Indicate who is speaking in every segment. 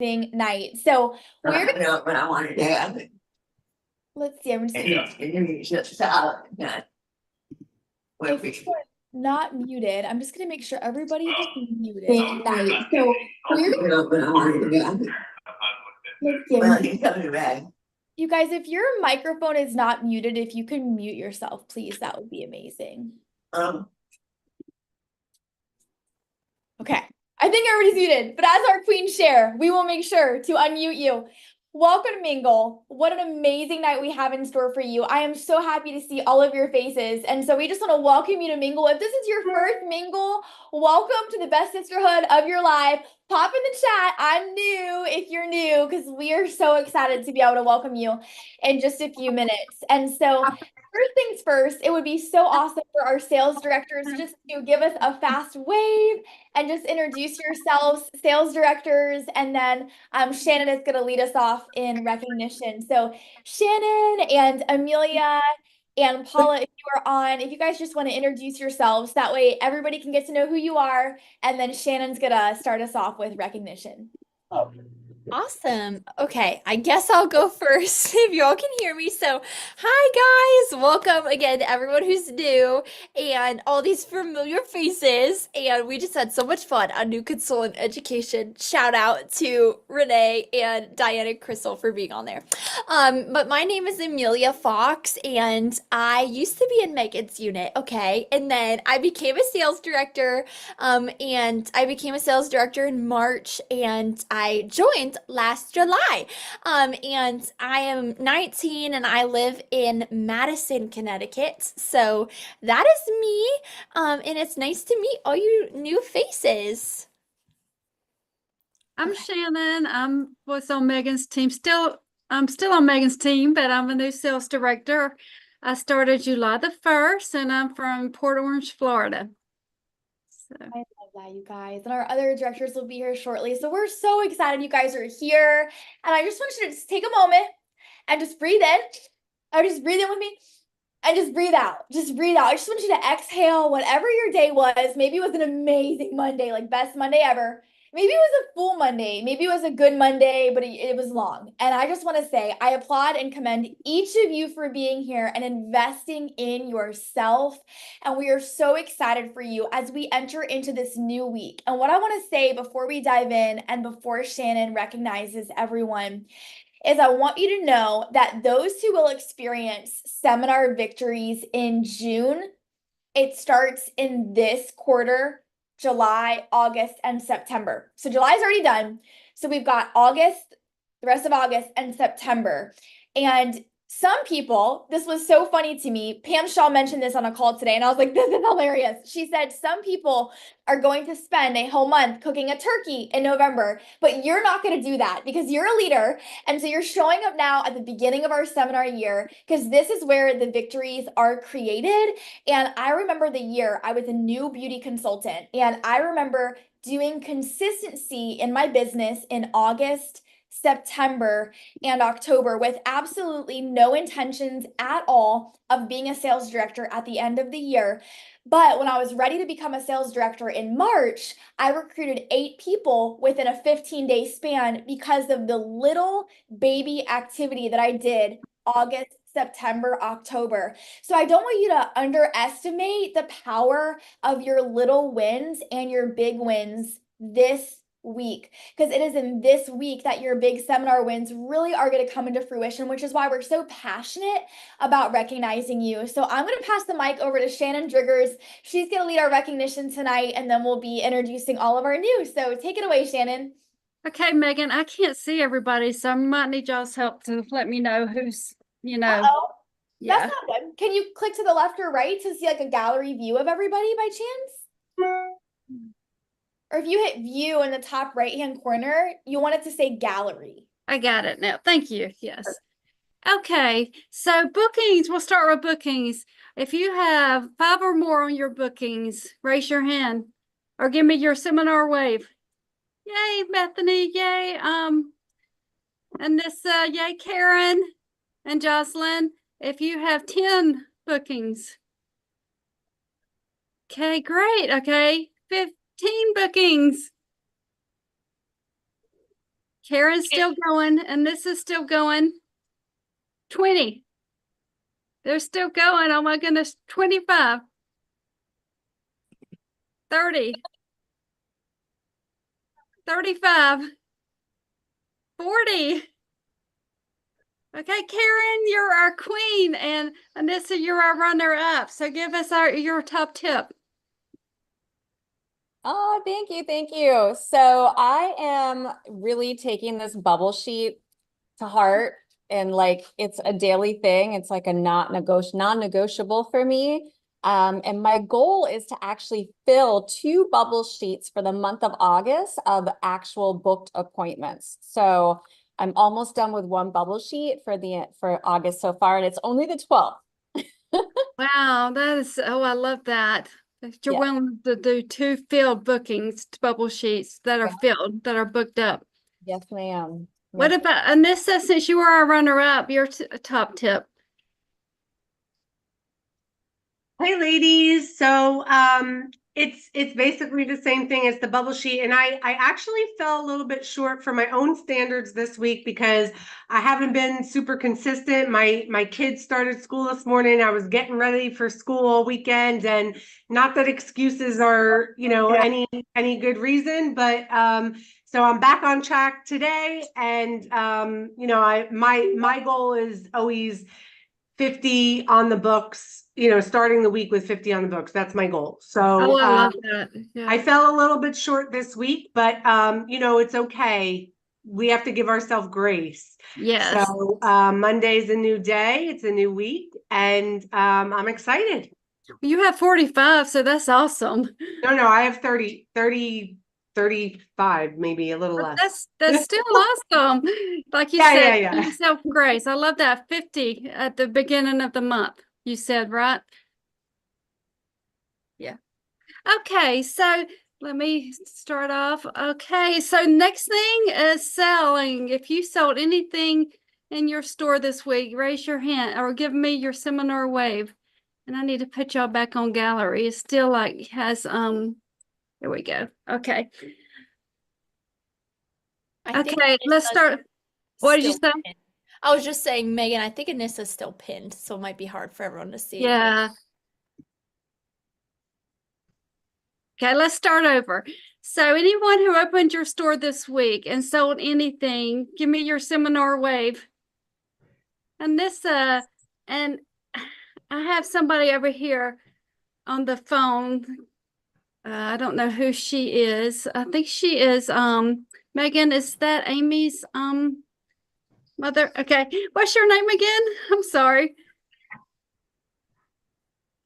Speaker 1: night. So we're gonna
Speaker 2: know what I want to do.
Speaker 1: let's see. I'm just if
Speaker 2: With
Speaker 1: you're not muted, I'm just gonna make sure everybody is muted. Night. So we're gonna
Speaker 2: what I want to do.
Speaker 1: let's see.
Speaker 2: Well, he's coming back.
Speaker 1: You guys, if your microphone is not muted, if you can mute yourself, please, that would be amazing.
Speaker 2: Um,
Speaker 1: Okay, I think everybody's muted, but as our queen share, we will make sure to unmute you. Welcome to Mingle. What an amazing night we have in store for you. I am so happy to see all of your faces. And so we just want to welcome you to Mingle. If this is your first Mingle, welcome to the best sisterhood of your life. Pop in the chat, I'm new if you're new, because we are so excited to be able to welcome you in just a few minutes. And so first things first, it would be so awesome for our sales directors just to give us a fast wave and just introduce yourselves, sales directors, and then Shannon is going to lead us off in recognition. So Shannon and Amelia and Paula, if you are on, if you guys just want to introduce yourselves, that way everybody can get to know who you are, and then Shannon's going to start us off with recognition.
Speaker 3: Awesome. Okay, I guess I'll go first if y'all can hear me. So, hi guys, welcome again to everyone who's new and all these familiar faces. And we just had so much fun on New Consultant Education. Shout out to Renee and Diana Crystal for being on there. But my name is Amelia Fox, and I used to be in Megan's unit, okay, and then I became a sales director. And I became a sales director in March, and I joined last July. And I am 19 and I live in Madison, Connecticut. So that is me. And it's nice to meet all you new faces.
Speaker 4: I'm Shannon. Was on Megan's team. I'm still on Megan's team, but I'm a new sales director. I started July the 1st, and I'm from Port Orange, Florida. So.
Speaker 1: I love that, you guys. And our other directors will be here shortly. So we're so excited you guys are here. And I just want you to just take a moment and just breathe in. Or just breathe in with me. And just breathe out. Just breathe out. I just want you to exhale whatever your day was. Maybe it was an amazing Monday, like best Monday ever. Maybe it was a full Monday. Maybe it was a good Monday, but it was long. And I just want to say, I applaud and commend each of you for being here and investing in yourself. And we are so excited for you as we enter into this new week. And what I want to say before we dive in and before Shannon recognizes everyone is I want you to know that those who will experience seminar victories in June, it starts in this quarter, July, August, and September. So July is already done. So we've got August, the rest of August, and September. And some people, this was so funny to me. Pam Shaw mentioned this on a call today, and I was like, this is hilarious. She said some people are going to spend a whole month cooking a turkey in November, but you're not going to do that because you're a leader. And so you're showing up now at the beginning of our seminar year because this is where the victories are created. And I remember the year I was a new beauty consultant, and I remember doing consistency in my business in August, September, and October with absolutely no intentions at all of being a sales director at the end of the year. But when I was ready to become a sales director in March, I recruited 8 people within a 15-day span because of the little baby activity that I did August, September, October. So I don't want you to underestimate the power of your little wins and your big wins this week, because it is in this week that your big seminar wins really are going to come into fruition, which is why we're so passionate about recognizing you. So I'm going to pass the mic over to Shannon Driggers. She's going to lead our recognition tonight, and then we'll be introducing all of our new. So take it away, Shannon.
Speaker 4: Okay, Megan, I can't see everybody, so I might need y'all's help to let me know who's,
Speaker 1: Uh-oh.
Speaker 4: Yeah.
Speaker 1: That's not good. Can you click to the left or right to see like a gallery view of everybody by chance? Or if you hit view in the top right-hand corner, you want it to say gallery.
Speaker 4: I got it now. Thank you. Yes. Okay, so bookings, we'll start with bookings. If you have 5 or more on your bookings, raise your hand or give me your seminar wave. Yay, Bethany, yay. Anissa, yay, Karen and Jocelyn. If you have 10 bookings. Okay, great. Okay, 15 bookings. Karen's still going, and this is still going. 20. They're still going. Oh my goodness. 25. 30. 35. 40. Okay, Karen, you're our queen, and Anissa, you're our runner-up. So give us your top tip.
Speaker 5: Oh, thank you. Thank you. So I am really taking this bubble sheet to heart, and like it's a daily thing. It's like a non-negotiable for me. And my goal is to actually fill 2 bubble sheets for the month of August of actual booked appointments. So I'm almost done with 1 bubble sheet for August so far, and it's only the 12th.
Speaker 4: Wow, I love that. That you're
Speaker 5: Yeah.
Speaker 4: willing to do 2 filled bookings, bubble sheets that are
Speaker 5: Yeah.
Speaker 4: filled, that are booked up.
Speaker 5: Yes, ma'am.
Speaker 4: What
Speaker 5: Yes.
Speaker 4: about Anissa, since you are our runner-up, your top tip?
Speaker 6: Hey ladies, so it's basically the same thing as the bubble sheet, and I actually fell a little bit short for my own standards this week because I haven't been super consistent. My kids started school this morning. I was getting ready for school all weekend, and not that excuses are, any good reason, but so I'm back on track today, and my goal is always 50 on the books, starting the week with 50 on the books. That's my goal. So
Speaker 4: I love that.
Speaker 6: I
Speaker 4: Yeah.
Speaker 6: fell a little bit short this week, but it's okay. We have to give ourselves grace.
Speaker 4: Yes.
Speaker 6: So Monday's a new day, it's a new week, and I'm excited.
Speaker 4: You have 45, so that's awesome.
Speaker 6: No, I have 35, maybe a little
Speaker 4: But
Speaker 6: less.
Speaker 4: that's still awesome. Like you
Speaker 6: Yeah,
Speaker 4: said,
Speaker 6: yeah.
Speaker 4: give yourself grace. I love that. 50 at the beginning of the month, you said, right? Yeah. Okay, so let me start off. Okay, so next thing is selling. If you sold anything in your store this week, raise your hand or give me your seminar wave. And I need to put y'all back on gallery. It still like has here we go. Okay.
Speaker 3: I think
Speaker 4: Okay, let's
Speaker 3: Anissa's
Speaker 4: start. What did you
Speaker 3: still
Speaker 4: say?
Speaker 3: pinned. I was just saying, Megan, I think Anissa's still pinned, so it might be hard for everyone to see.
Speaker 4: Yeah. Okay, let's start over. So anyone who opened your store this week and sold anything, give me your seminar wave. And this and I have somebody over here on the phone. I don't know who she is. I think she is Megan, is that Amy's mother? Okay. What's your name again? I'm sorry.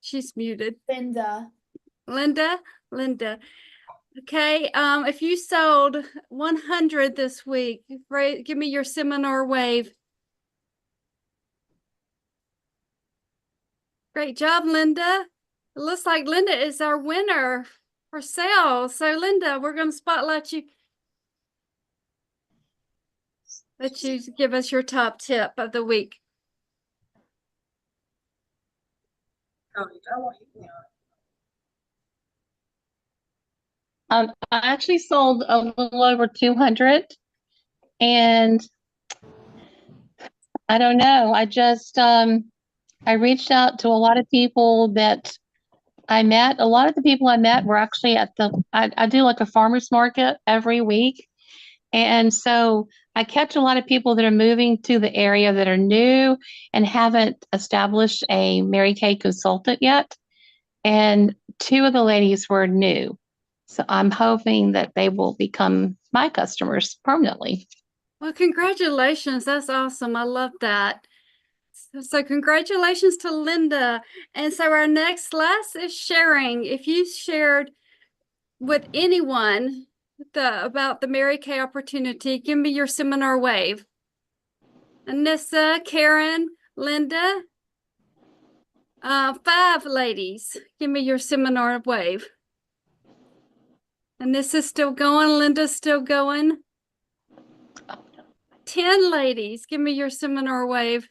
Speaker 4: She's muted.
Speaker 1: Linda.
Speaker 4: Linda. Okay. If you sold 100 this week, give me your seminar wave. Great job, Linda. It looks like Linda is our winner for sales. So Linda, we're going to spotlight you. Let you give us your top tip of the week.
Speaker 7: I actually sold a little over 200, and I don't know. I reached out to a lot of people that I met. A lot of the people I met were actually I do like a farmer's market every week. And so I catch a lot of people that are moving to the area that are new and haven't established a Mary Kay consultant yet. And 2 of the ladies were new. So I'm hoping that they will become my customers permanently.
Speaker 4: Well, congratulations. That's awesome. I love that. So congratulations to Linda. And so our next last is sharing. If you shared with anyone about the Mary Kay opportunity, give me your seminar wave. Anissa, Karen, Linda, 5 ladies, give me your seminar wave. And this is still going. Linda's still going. 10 ladies, give me your seminar wave.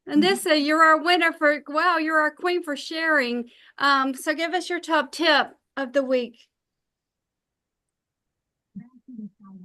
Speaker 4: Anissa, you're our winner wow, you're our queen for sharing. So give us your top tip of the week.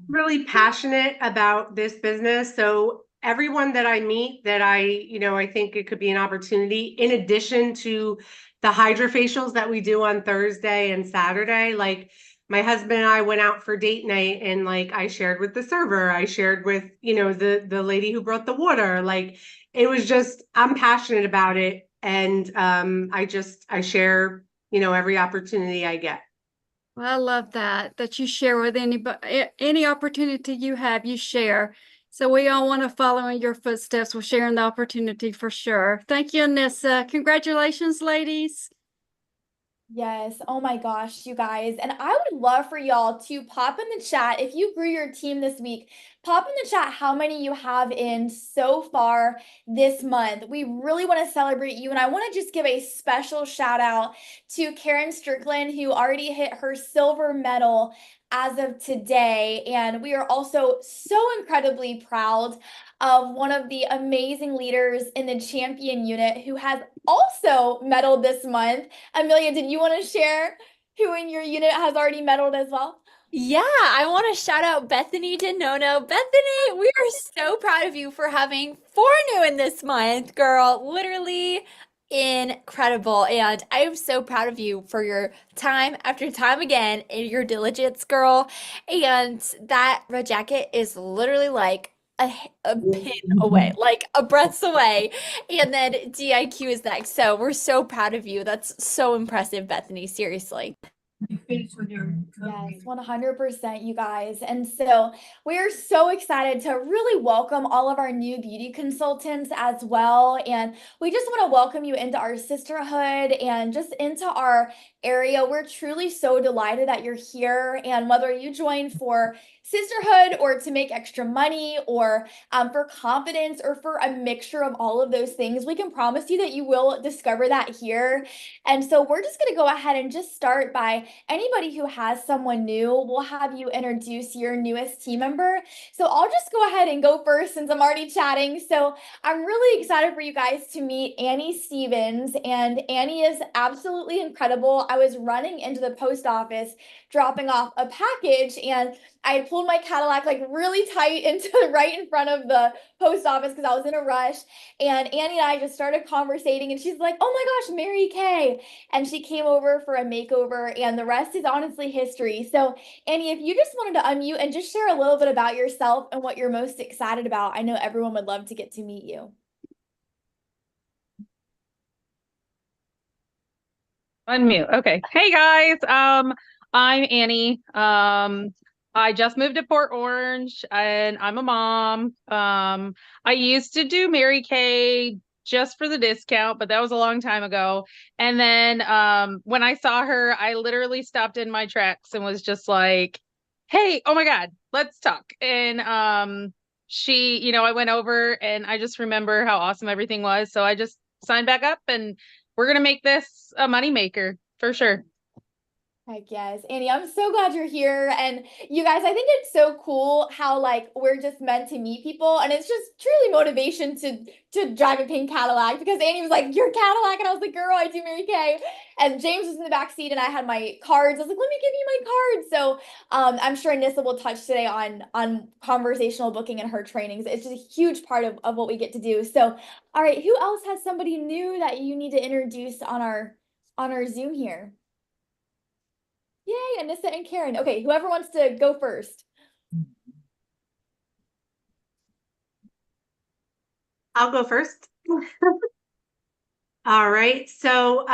Speaker 6: really passionate about this business. So everyone that I meet that I think it could be an opportunity in addition to the hydrofacials that we do on Thursday and Saturday. Like my husband and I went out for date night and like I shared with the server, I shared with, the lady who brought the water. Like it was just, I'm passionate about it. And I share, every opportunity I get.
Speaker 4: Well, I love that you share with anybody, any opportunity you have, you share. So we all want to follow in your footsteps with sharing the opportunity for sure. Thank you, Anissa. Congratulations, ladies.
Speaker 1: Yes. Oh my gosh, you guys. And I would love for y'all to pop in the chat if you grew your team this week. Pop in the chat how many you have in so far this month. We really want to celebrate you. And I want to just give a special shout out to Karen Strickland, who already hit her silver medal as of today. And we are also so incredibly proud of one of the amazing leaders in the champion unit who has also medaled this month. Amelia, did you want to share who in your unit has already medaled as well?
Speaker 3: Yeah, I want to shout out Bethany DeNono. Bethany, we are so proud of you for having 4 new in this month, girl. Literally incredible. And I am so proud of you for your time after time again and your diligence, girl. And that red jacket is literally like a pin away, like a breath's away. And then DIQ is next. So we're so proud of you. That's so impressive, Bethany. Seriously.
Speaker 1: Yes, 100%, you guys. And so we're so excited to really welcome all of our new beauty consultants as well. And we just want to welcome you into our sisterhood and just into our area. We're truly so delighted that you're here. And whether you join for sisterhood or to make extra money or for confidence or for a mixture of all of those things, we can promise you that you will discover that here. And so we're just going to go ahead and just start by anybody who has someone new, we'll have you introduce your newest team member. So I'll just go ahead and go first since I'm already chatting. So I'm really excited for you guys to meet Annie Stevens, and Annie is absolutely incredible. I was running into the post office dropping off a package, and I had pulled my Cadillac like really tight into right in front of the post office because I was in a rush. And Annie and I just started conversating, and she's like, "Oh my gosh, Mary Kay." And she came over for a makeover, and the rest is honestly history. So, Annie, if you just wanted to unmute and just share a little bit about yourself and what you're most excited about, I know everyone would love to get to meet you.
Speaker 8: Unmute. Okay. Hey guys. I'm Annie. I just moved to Port Orange and I'm a mom. I used to do Mary Kay just for the discount, but that was a long time ago. And then when I saw her, I literally stopped in my tracks and was just like, "Hey, oh my God, let's talk." And I went over and I just remember how awesome everything was. So I just signed back up and we're gonna make this a moneymaker for sure.
Speaker 1: Heck yes. Annie, I'm so glad you're here. And you guys, I think it's so cool how like we're just meant to meet people. And it's just truly motivation to drive a pink Cadillac because Annie was like, "Your Cadillac." And I was like, "Girl, I do Mary Kay." And James was in the back seat and I had my cards. I was like, "Let me give you my cards." So I'm sure Nissa will touch today on conversational booking and her trainings. It's just a huge part of what we get to do. So all right, who else has somebody new that you need to introduce on our Zoom here? Yay, Anissa and Karen. Okay, whoever wants to go first.
Speaker 6: I'll go first. All right. So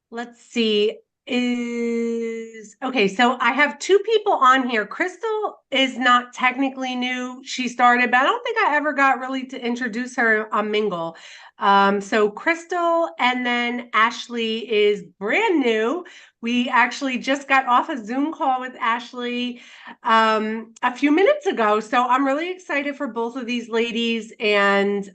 Speaker 6: let's see. So I have two people on here. Crystal is not technically new. She started, but I don't think I ever got really to introduce her on Mingle. So Crystal and then Ashley is brand new. We actually just got off a Zoom call with Ashley a few minutes ago. So I'm really excited for both of these ladies. And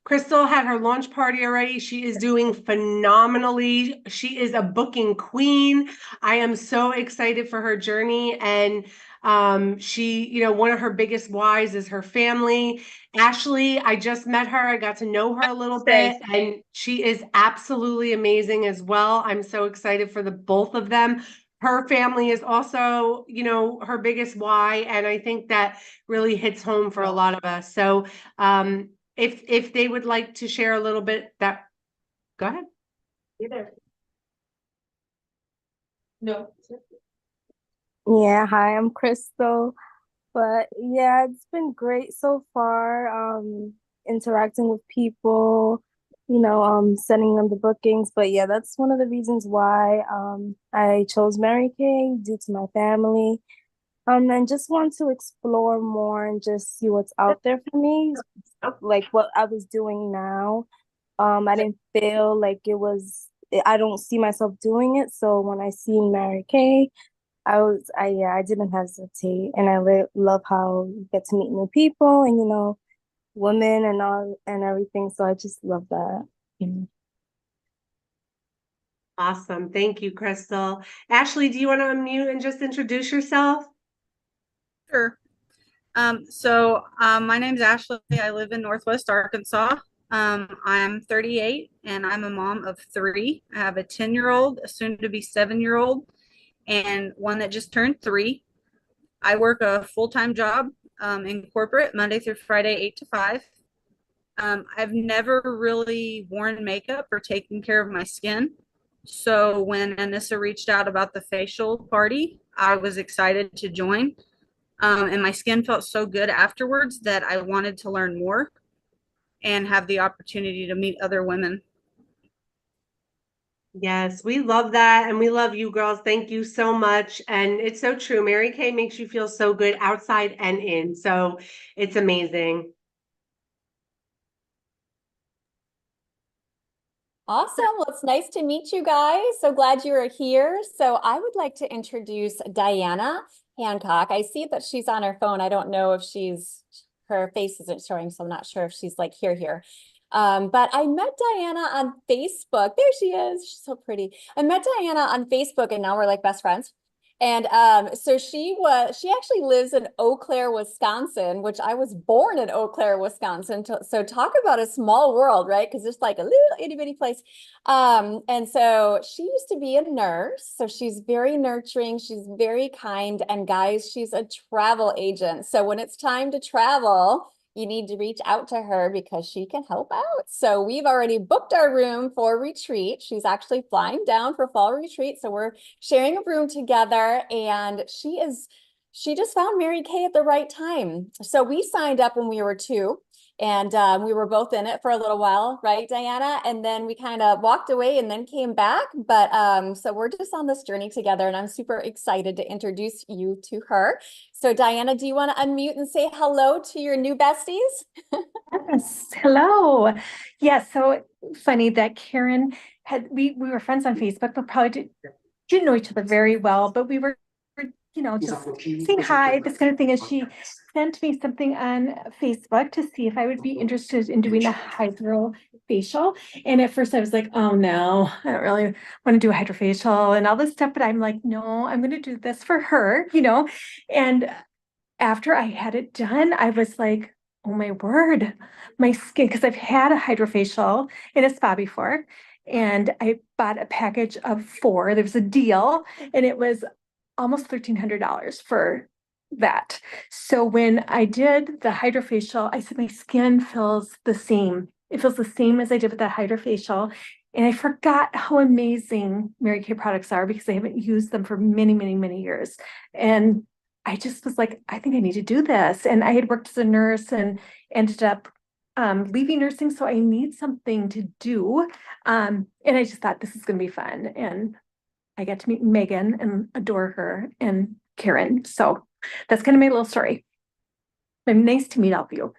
Speaker 6: Crystal had her launch party already. She is doing phenomenally. She is a booking queen. I am so excited for her journey. And one of her biggest whys is her family. Ashley, I just met her. I got to know her a little bit, and she is absolutely amazing as well. I'm so excited for the both of them. her family is also, you know, her biggest why. And I think that really hits home for a lot of us. So if they would like to share a little bit that, go ahead. Either. No.
Speaker 9: Yeah, hi, I'm Crystal. But yeah, it's been great so far. Interacting with people, sending them the bookings. But yeah, that's one of the reasons why I chose Mary Kay due to my family. And just want to explore more and just see what's out there for me, like what I was doing now. I didn't feel like I don't see myself doing it. So when I see Mary Kay, I didn't hesitate, and I love how you get to meet new people and women and all and everything. So I just love that.
Speaker 6: Awesome. Thank you, Crystal. Ashley, do you want to unmute and just introduce yourself?
Speaker 10: Sure. My name's Ashley. I live in Northwest Arkansas. I'm 38 and I'm a mom of 3. I have a 10-year-old, a soon to be 7-year-old, and one that just turned 3. I work a full-time job in corporate Monday through Friday, 8 to 5. I've never really worn makeup or taken care of my skin. So when Anissa reached out about the facial party, I was excited to join. And my skin felt so good afterwards that I wanted to learn more and have the opportunity to meet other women.
Speaker 6: Yes, we love that. And we love you girls. Thank you so much. And it's so true. Mary Kay makes you feel so good outside and in. So it's amazing.
Speaker 5: Awesome. Well, it's nice to meet you guys. So glad you are here. So I would like to introduce Diana Hancock. I see that she's on her phone. I don't know if her face isn't showing, so I'm not sure if she's like here. But I met Diana on Facebook. There she is. She's so pretty. I met Diana on Facebook and now we're like best friends. And so she actually lives in Eau Claire, Wisconsin, which I was born in Eau Claire, Wisconsin. So talk about a small world, right? Because it's like a little itty bitty place. And so she used to be a nurse. So she's very nurturing. She's very kind. And guys, she's a travel agent. So when it's time to travel, you need to reach out to her because she can help out. So we've already booked our room for retreat. She's actually flying down for fall retreat. So we're sharing a room together, and she just found Mary Kay at the right time. So we signed up when we were 2, and we were both in it for a little while, right, Diana? And then we kind of walked away and then came back. But so we're just on this journey together, and I'm super excited to introduce you to her. So Diana, do you want to unmute and say hello to your new besties?
Speaker 11: Yes, hello. Yeah, so funny that Karen we were friends on Facebook, but probably didn't know each other very well, but we were, just saying hi, this kind of thing. And she sent me something on Facebook to see if I would be interested in doing a hydro facial. And at first I was like, oh no, I don't really want to do a hydrofacial and all this stuff. But I'm like, no, I'm going to do this for her, And after I had it done, I was like, oh my word, my skin, because I've had a hydrofacial in a spa before, and I bought a package of 4. There was a deal, and it was almost $1,300 for that. So when I did the hydrofacial, I said my skin feels the same. It feels the same as I did with that hydrofacial. And I forgot how amazing Mary Kay products are because I haven't used them for many, many, many years. And I just was like, I think I need to do this. And I had worked as a nurse and ended up leaving nursing. So I need something to do. And I just thought this is going to be fun. And I got to meet Megan and adore her and Karen. So that's kind of my little story. Nice to meet all of you.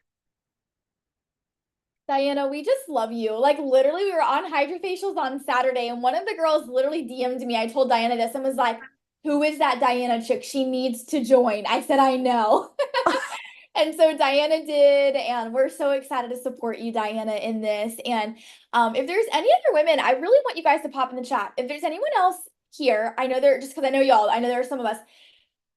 Speaker 1: Diana, we just love you. Like literally we were on hydrofacials on Saturday and one of the girls literally DM'd me. I told Diana this and was like, who is that Diana chick? She needs to join. I said, I know. And so Diana did, and we're so excited to support you, Diana, in this. And if there's any other women, I really want you guys to pop in the chat. If there's anyone else here, I know just because I know y'all, I know there are some of us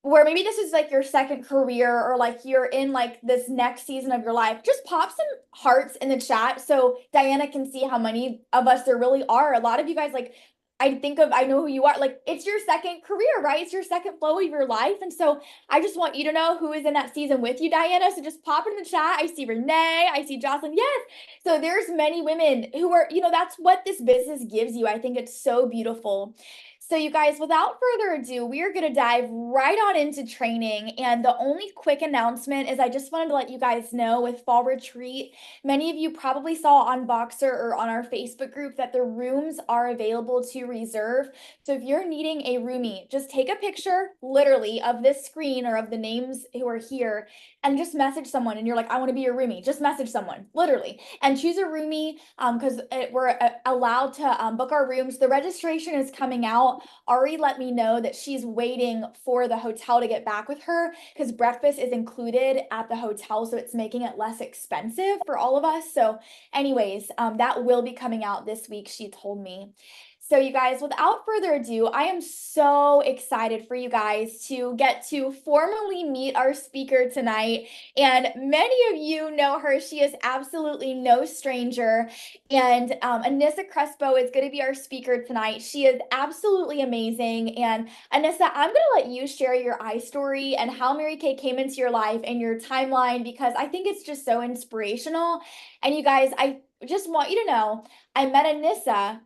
Speaker 1: where maybe this is like your second career or like you're in like this next season of your life, just pop some hearts in the chat so Diana can see how many of us there really are. A lot of you guys like I know who you are. Like, it's your second career, right? It's your second flow of your life. And so I just want you to know who is in that season with you, Diana. So just pop it in the chat. I see Renee, I see Jocelyn. Yes. So there's many women who are, that's what this business gives you. I think it's so beautiful. So you guys, without further ado, we are going to dive right on into training. And the only quick announcement is I just wanted to let you guys know with Fall Retreat, many of you probably saw on Boxer or on our Facebook group that the rooms are available to reserve. So if you're needing a roomie, just take a picture literally of this screen or of the names who are here and just message someone. And you're like, I want to be your roomie. Just message someone literally and choose a roomie because we're allowed to book our rooms. The registration is coming out. Ari let me know that she's waiting for the hotel to get back with her because breakfast is included at the hotel, so it's making it less expensive for all of us. So anyways, that will be coming out this week, she told me. So you guys, without further ado, I am so excited for you guys to get to formally meet our speaker tonight. And many of you know her. She is absolutely no stranger. And Anissa Crespo is going to be our speaker tonight. She is absolutely amazing. And Anissa, I'm going to let you share your iStory and how Mary Kay came into your life and your timeline, because I think it's just so inspirational. And you guys, I just want you to know, I met Anissa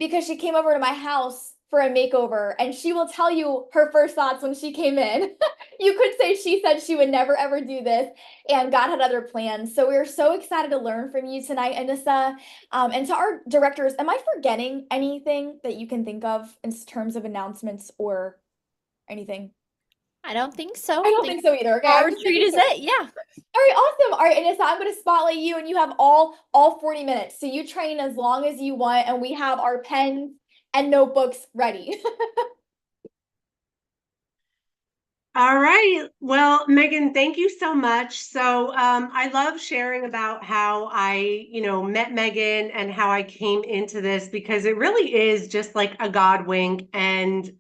Speaker 1: because she came over to my house for a makeover, and she will tell you her first thoughts when she came in. You could say she said she would never ever do this, and God had other plans. So we're so excited to learn from you tonight, Anissa. And to our directors, am I forgetting anything that you can think of in terms of announcements or anything?
Speaker 3: I don't think so.
Speaker 1: I don't think so either. Okay,
Speaker 3: Fall
Speaker 1: I'm just
Speaker 3: Retreat
Speaker 1: making
Speaker 3: is
Speaker 1: sure.
Speaker 3: it. Yeah.
Speaker 1: All right, awesome. All right, Anissa, I'm going to spotlight you, and you have all 40 minutes. So you train as long as you want, and we have our pens and notebooks ready.
Speaker 6: All right. Well, Megan, thank you so much. So I love sharing about how I, met Megan and how I came into this, because it really is just like a God wink. And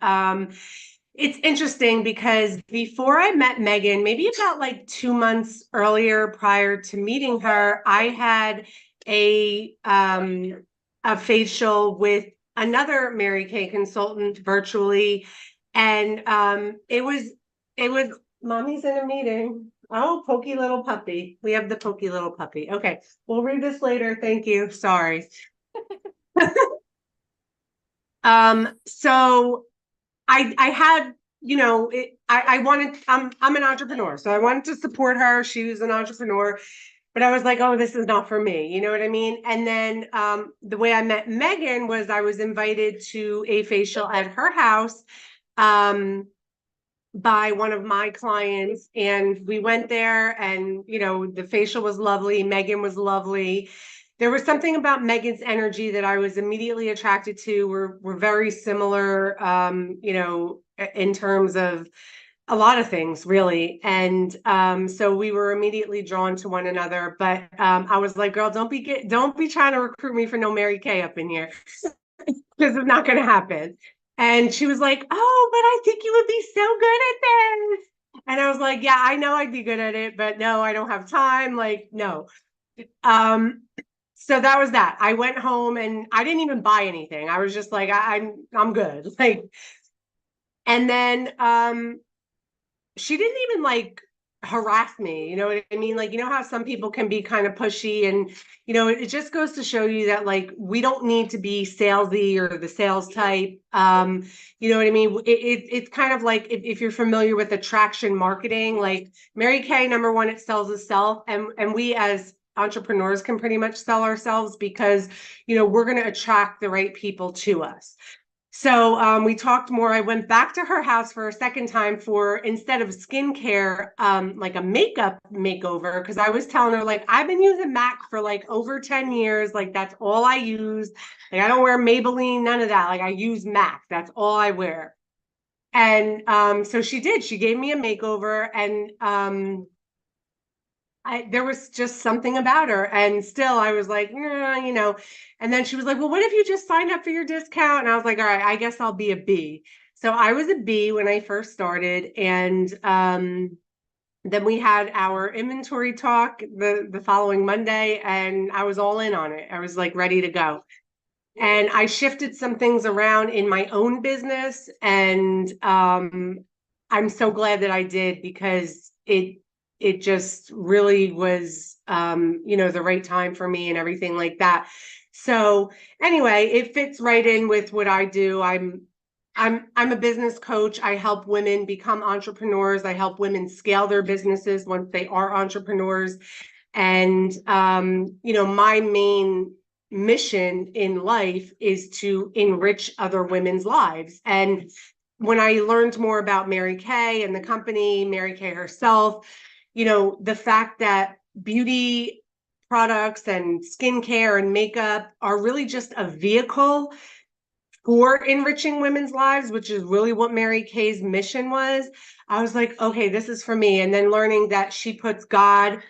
Speaker 6: it's interesting because before I met Megan, maybe about like 2 months earlier prior to meeting her, I had a facial with another Mary Kay consultant virtually. And it was mommy's in a meeting. Oh, pokey little puppy. We have the pokey little puppy. Okay, we'll read this later. Thank you. Sorry. So I had, I wanted, I'm an entrepreneur, so I wanted to support her. She was an entrepreneur, but I was like, oh, this is not for me. You know what I mean? And then the way I met Megan was I was invited to a facial at her house. By one of my clients, and we went there, and the facial was lovely. Megan was lovely. There was something about Megan's energy that I was immediately attracted to. We're very similar, in terms of a lot of things, really. And so we were immediately drawn to one another. But I was like, girl, don't be trying to recruit me for no Mary Kay up in here, because it's not going to happen. And she was like, oh, but I think you would be so good at this. And I was like, yeah, I know I'd be good at it, but no, I don't have time. Like, no. So that was that. I went home and I didn't even buy anything. I was just like, I'm good. Like, and then she didn't even like harass me, you know what I mean? Like, how some people can be kind of pushy, and it just goes to show you that like we don't need to be salesy or the sales type. You know what I mean? It's kind of like if you're familiar with attraction marketing, like Mary Kay, number one, it sells itself, and we as entrepreneurs can pretty much sell ourselves, because we're going to attract the right people to us. So we talked more. I went back to her house for a second time for, instead of skincare, like a makeup makeover, because I was telling her, like, I've been using MAC for like over 10 years. Like, that's all I use. Like, I don't wear Maybelline, none of that. Like, I use MAC. That's all I wear. And so she did. She gave me a makeover, and there was just something about her, and still I was like, nah, and then she was like, well, what if you just signed up for your discount? And I was like, all right, I guess I'll be a B. So I was a B when I first started. And then we had our inventory talk the following Monday, and I was all in on it. I was like ready to go. And I shifted some things around in my own business. And I'm so glad that I did, because it just really was the right time for me and everything like that. So anyway, it fits right in with what I do. I'm a business coach. I help women become entrepreneurs. I help women scale their businesses once they are entrepreneurs. And my main mission in life is to enrich other women's lives. And when I learned more about Mary Kay and the company, Mary Kay herself, the fact that beauty products and skincare and makeup are really just a vehicle for enriching women's lives, which is really what Mary Kay's mission was. I was like, okay, this is for me. And then learning that she puts God,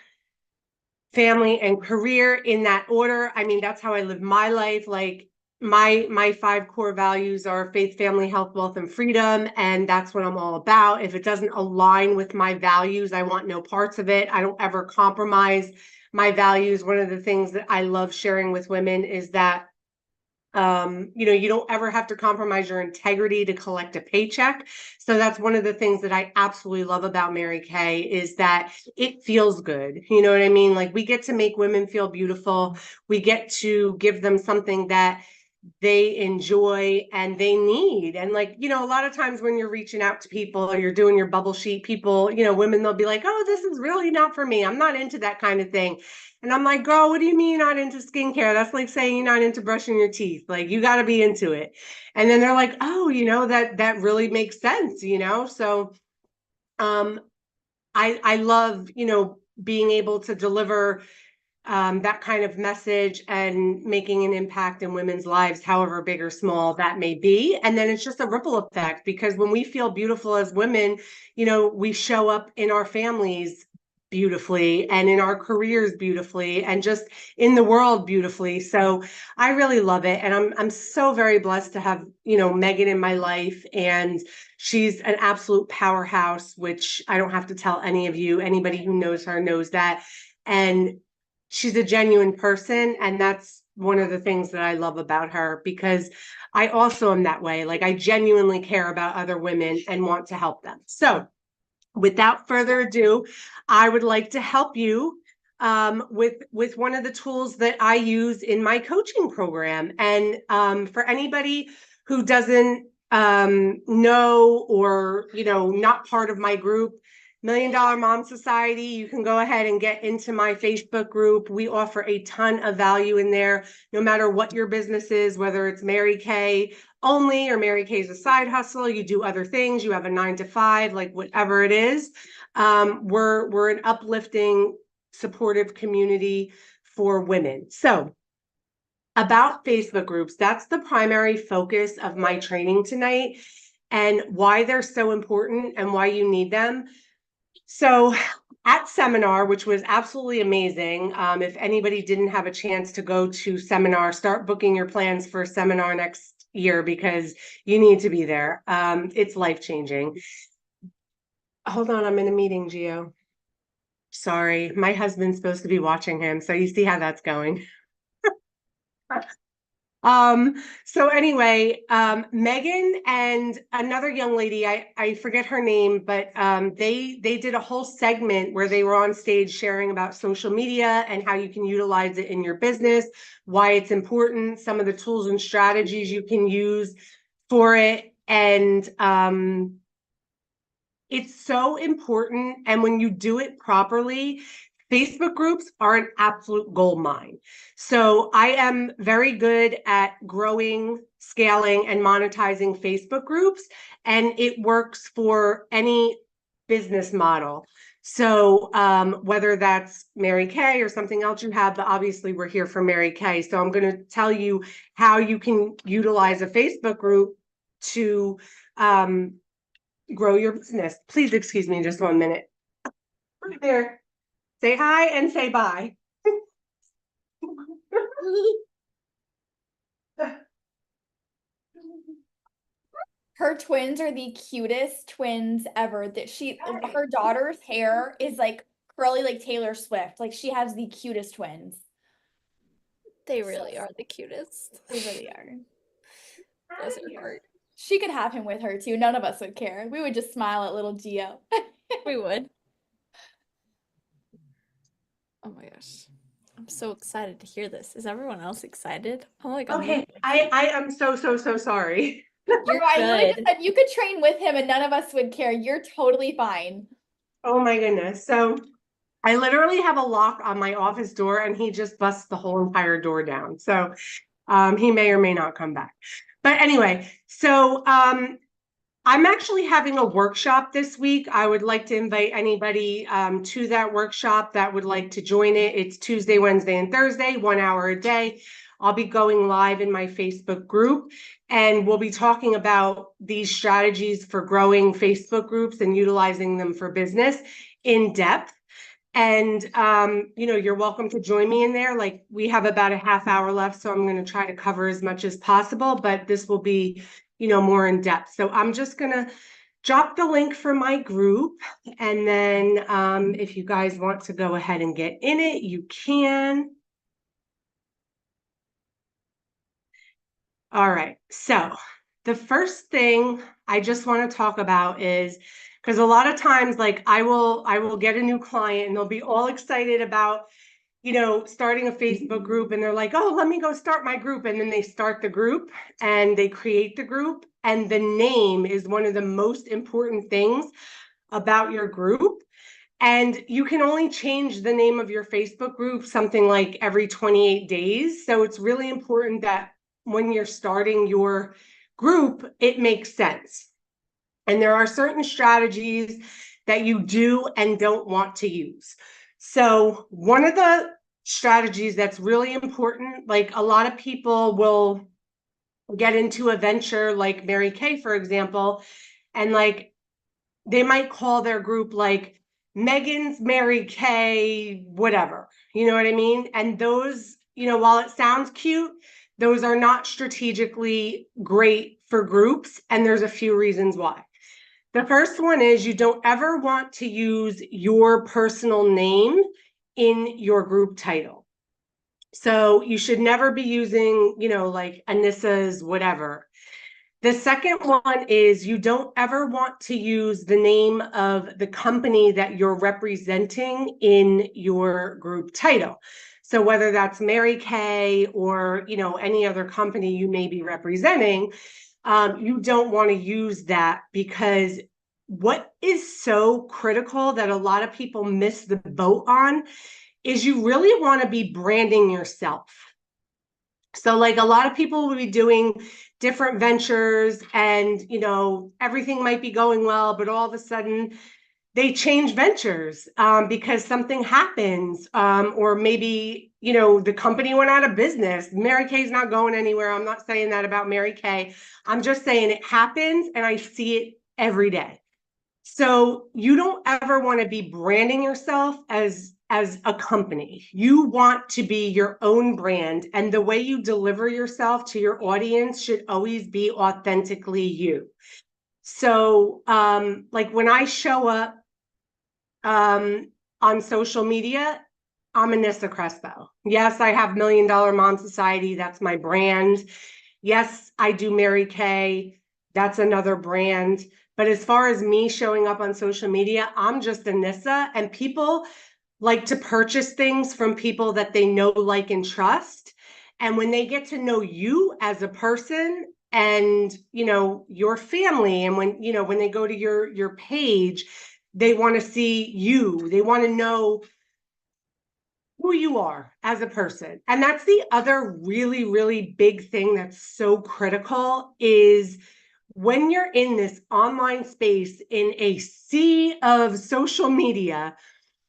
Speaker 6: family, and career in that order. I mean, that's how I live my life. Like my 5 core values are faith, family, health, wealth, and freedom. And that's what I'm all about. If it doesn't align with my values, I want no parts of it. I don't ever compromise my values. One of the things that I love sharing with women is that you don't ever have to compromise your integrity to collect a paycheck. So that's one of the things that I absolutely love about Mary Kay, is that it feels good. You know what I mean? Like, we get to make women feel beautiful. We get to give them something that they enjoy and they need. And a lot of times when you're reaching out to people or you're doing your bubble sheet, people, women, they'll be like, oh, this is really not for me. I'm not into that kind of thing. And I'm like, girl, what do you mean you're not into skincare? That's like saying you're not into brushing your teeth. Like, you got to be into it. And then they're like, oh, that really makes sense, So I love, being able to deliver that kind of message and making an impact in women's lives, however big or small that may be. And then it's just a ripple effect, because when we feel beautiful as women, we show up in our families beautifully and in our careers beautifully and just in the world beautifully. So I really love it. And I'm so very blessed to have, Megan in my life, and she's an absolute powerhouse, which I don't have to tell any of you. Anybody who knows her knows that. And she's a genuine person. And that's one of the things that I love about her, because I also am that way. Like, I genuinely care about other women and want to help them. So without further ado, I would like to help you with one of the tools that I use in my coaching program. And for anybody who doesn't know, or not part of my group, Million Dollar Mom Society, you can go ahead and get into my Facebook group. We offer a ton of value in there, no matter what your business is, whether it's Mary Kay only or Mary Kay's a side hustle, you do other things, you have a 9 to 5, like whatever it is. We're an uplifting, supportive community for women. So about Facebook groups, that's the primary focus of my training tonight, and why they're so important and why you need them. So at seminar, which was absolutely amazing, if anybody didn't have a chance to go to seminar, start booking your plans for seminar next year, because you need to be there. It's life-changing. Hold on, I'm in a meeting, Gio. Sorry, my husband's supposed to be watching him, so you see how that's going. So anyway, Megan and another young lady, I forget her name, but they did a whole segment where they were on stage sharing about social media and how you can utilize it in your business, why it's important, some of the tools and strategies you can use for it. And it's so important. And when you do it properly, Facebook groups are an absolute gold mine. So I am very good at growing, scaling, and monetizing Facebook groups, and it works for any business model. So whether that's Mary Kay or something else you have, but obviously we're here for Mary Kay. So I'm going to tell you how you can utilize a Facebook group to grow your business. Please excuse me just 1 minute. Right there. Say hi and say bye.
Speaker 1: Her twins are the cutest twins ever. Her daughter's hair is like curly like Taylor Swift. Like, she has the cutest twins.
Speaker 3: They really are the cutest.
Speaker 1: They really are.
Speaker 3: Bless her heart.
Speaker 1: She could have him with her too. None of us would care. We would just smile at little Geo.
Speaker 3: We would. Oh my gosh. I'm so excited to hear this. Is everyone else excited? Oh my god.
Speaker 6: Okay, I am so sorry.
Speaker 3: You're
Speaker 1: Right, you like
Speaker 3: good.
Speaker 1: I said, you could train with him and none of us would care. You're totally fine.
Speaker 6: Oh my goodness. So I literally have a lock on my office door and he just busts the whole entire door down. So he may or may not come back. But anyway, so I'm actually having a workshop this week. I would like to invite anybody to that workshop that would like to join it. It's Tuesday, Wednesday, and Thursday, 1 hour a day. I'll be going live in my Facebook group and we'll be talking about these strategies for growing Facebook groups and utilizing them for business in depth. And, you know, you're welcome to join me in there. Like we have about a half hour left, so I'm going to try to cover as much as possible, but this will be, you know, more in depth. So I'm just going to drop the link for my group. And then if you guys want to go ahead and get in it, you can. All right. So the first thing I just want to talk about is, because a lot of times, like I will get a new client and they'll be all excited about, you know, starting a Facebook group and they're like, oh, let me go start my group. And then they start the group and they create the group. And the name is one of the most important things about your group. And you can only change the name of your Facebook group something like every 28 days. So it's really important that when you're starting your group, it makes sense. And there are certain strategies that you do and don't want to use. So one of the strategies that's really important, like a lot of people will get into a venture like Mary Kay, for example, and like they might call their group like Megan's Mary Kay, whatever, you know what I mean? And those, you know, while it sounds cute, those are not strategically great for groups. And there's a few reasons why. The first one is you don't ever want to use your personal name in your group title. So you should never be using, you know, like Anissa's whatever. The second one is you don't ever want to use the name of the company that you're representing in your group title. So whether that's Mary Kay or, you know, any other company you may be representing, you don't want to use that, because what is so critical that a lot of people miss the boat on is you really want to be branding yourself. So like a lot of people will be doing different ventures and, you know, everything might be going well, but all of a sudden they change ventures because something happens, or maybe, you know, the company went out of business. Mary Kay's not going anywhere. I'm not saying that about Mary Kay. I'm just saying it happens and I see it every day. So you don't ever want to be branding yourself as a company. You want to be your own brand, and the way you deliver yourself to your audience should always be authentically you. So like when I show up on social media, I'm Anissa Crespo. Yes, I have $1 Million Mom Society. That's my brand. Yes, I do Mary Kay. That's another brand. But as far as me showing up on social media, I'm just Anissa, and people like to purchase things from people that they know, like, and trust. And when they get to know you as a person and, you know, your family, and when, you know, when they go to your page, they want to see you. They want to know who you are as a person. And that's the other really, really big thing that's so critical is when you're in this online space in a sea of social media,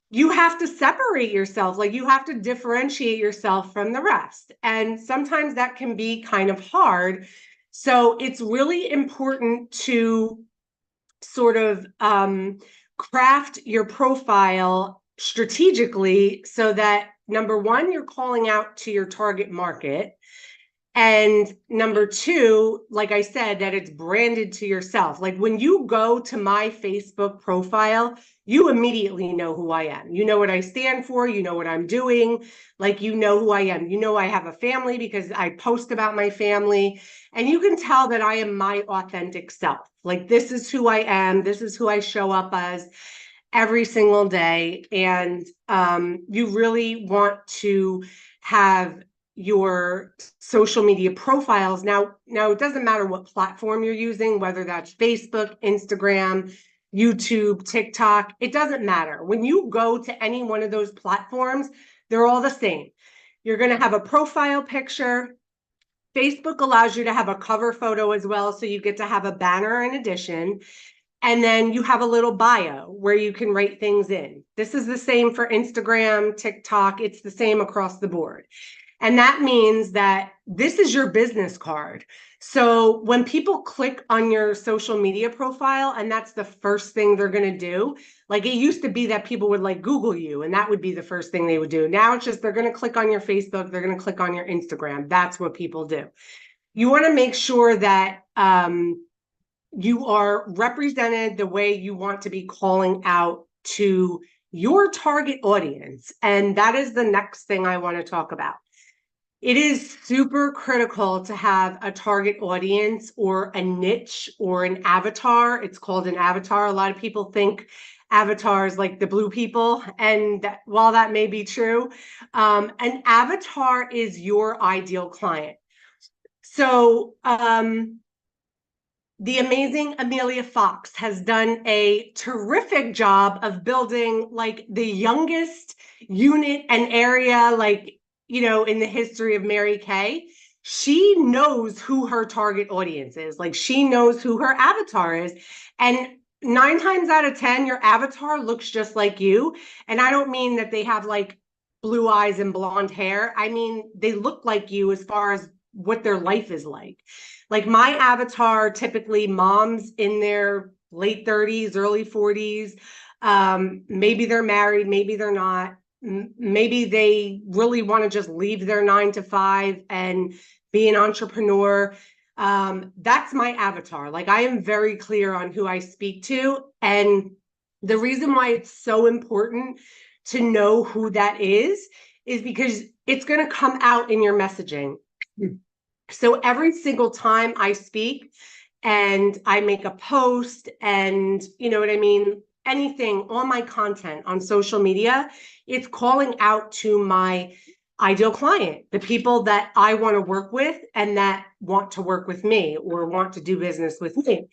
Speaker 6: you have to separate yourself. Like you have to differentiate yourself from the rest. And sometimes that can be kind of hard. So it's really important to sort of craft your profile strategically so that number one, you're calling out to your target market. And number two, like I said, that it's branded to yourself. Like when you go to my Facebook profile, you immediately know who I am. You know what I stand for. You know what I'm doing. Like, you know who I am. You know I have a family because I post about my family. And you can tell that I am my authentic self. Like, this is who I am. This is who I show up as every single day. And you really want to have your social media profiles. Now it doesn't matter what platform you're using, whether that's Facebook, Instagram, YouTube, TikTok, it doesn't matter. When you go to any one of those platforms, they're all the same. You're going to have a profile picture. Facebook allows you to have a cover photo as well, so you get to have a banner in addition. And then you have a little bio where you can write things in. This is the same for Instagram, TikTok. It's the same across the board. And that means that this is your business card. So when people click on your social media profile, and that's the first thing they're going to do, like it used to be that people would like Google you, and that would be the first thing they would do. Now it's just they're going to click on your Facebook, they're going to click on your Instagram. That's what people do. You want to make sure that you are represented the way you want to be calling out to your target audience. And that is the next thing I want to talk about. It is super critical to have a target audience or a niche or an avatar. It's called an avatar. A lot of people think avatars like the blue people. And while that may be true, an avatar is your ideal client. So the amazing Amelia Fox has done a terrific job of building like the youngest unit and area, like, you know, in the history of Mary Kay. She knows who her target audience is. Like, she knows who her avatar is. And 9 times out of 10, your avatar looks just like you. And I don't mean that they have like blue eyes and blonde hair. I mean, they look like you as far as what their life is like. Like, my avatar, typically moms in their late 30s, early 40s. Maybe they're married, maybe they're not. Maybe they really want to just leave their 9 to 5 and be an entrepreneur. That's my avatar. Like, I am very clear on who I speak to. And the reason why it's so important to know who that is because it's going to come out in your messaging. So every single time I speak and I make a post and, you know what I mean, anything on my content on social media, it's calling out to my ideal client, the people that I want to work with and that want to work with me or want to do business with me.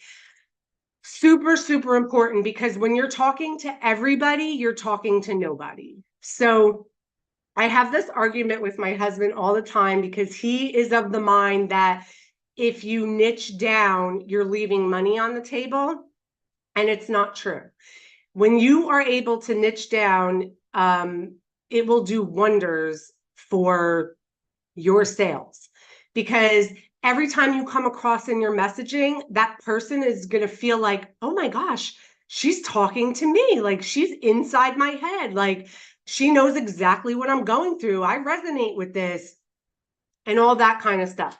Speaker 6: Super, super important, because when you're talking to everybody, you're talking to nobody. So I have this argument with my husband all the time, because he is of the mind that if you niche down, you're leaving money on the table. And it's not true. When you are able to niche down, it will do wonders for your sales, because every time you come across in your messaging, that person is going to feel like, oh my gosh, she's talking to me. Like, she's inside my head. Like, she knows exactly what I'm going through. I resonate with this and all that kind of stuff.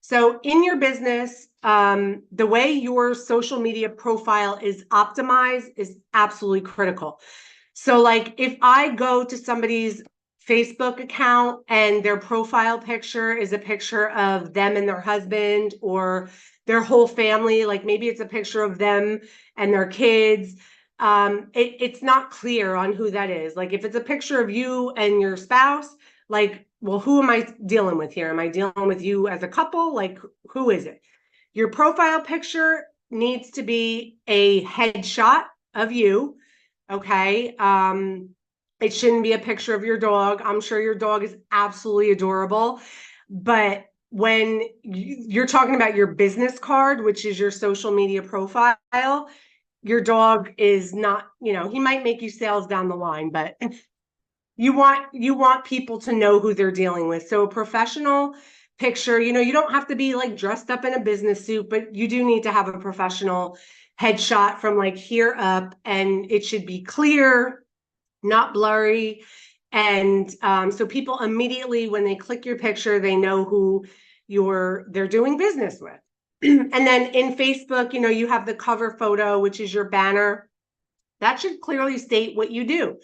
Speaker 6: So in your business, the way your social media profile is optimized is absolutely critical. So like, if I go to somebody's Facebook account and their profile picture is a picture of them and their husband or their whole family, like maybe it's a picture of them and their kids, it's not clear on who that is. Like, if it's a picture of you and your spouse, like, well, who am I dealing with here? Am I dealing with you as a couple? Like, who is it? Your profile picture needs to be a headshot of you. Okay. It shouldn't be a picture of your dog. I'm sure your dog is absolutely adorable. But when you're talking about your business card, which is your social media profile, your dog is not, you know, he might make you sales down the line, but you want people to know who they're dealing with. So a professional picture, you know, you don't have to be like dressed up in a business suit, but you do need to have a professional headshot from like here up, and it should be clear, not blurry. And so people immediately, when they click your picture, they know who they're doing business with. And then in Facebook, you know, you have the cover photo, which is your banner. That should clearly state what you do.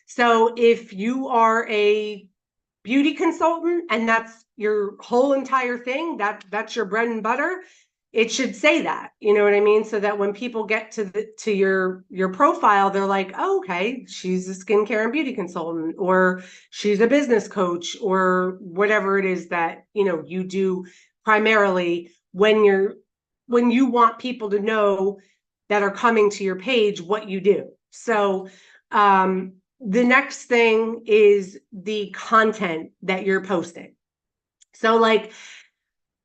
Speaker 6: So if you are a beauty consultant and that's your whole entire thing, that's your bread and butter, it should say that, you know what I mean? So that when people get to your profile, they're like, oh, okay, she's a skincare and beauty consultant, or she's a business coach, or whatever it is that, you know, you do primarily when you want people to know that are coming to your page what you do. So the next thing is the content that you're posting. So like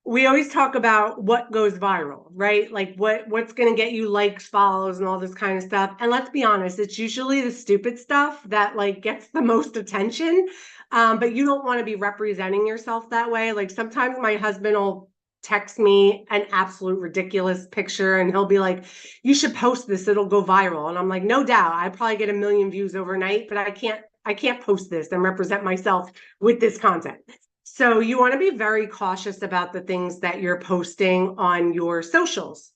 Speaker 6: we always talk about what goes viral, right? Like what's going to get you likes, follows, and all this kind of stuff. And let's be honest, it's usually the stupid stuff that like gets the most attention. But you don't want to be representing yourself that way. Like sometimes my husband will text me an absolute ridiculous picture and he'll be like, you should post this, it'll go viral. And I'm like, no doubt, I probably get 1 million views overnight, but I can't post this and represent myself with this content. So you want to be very cautious about the things that you're posting on your socials.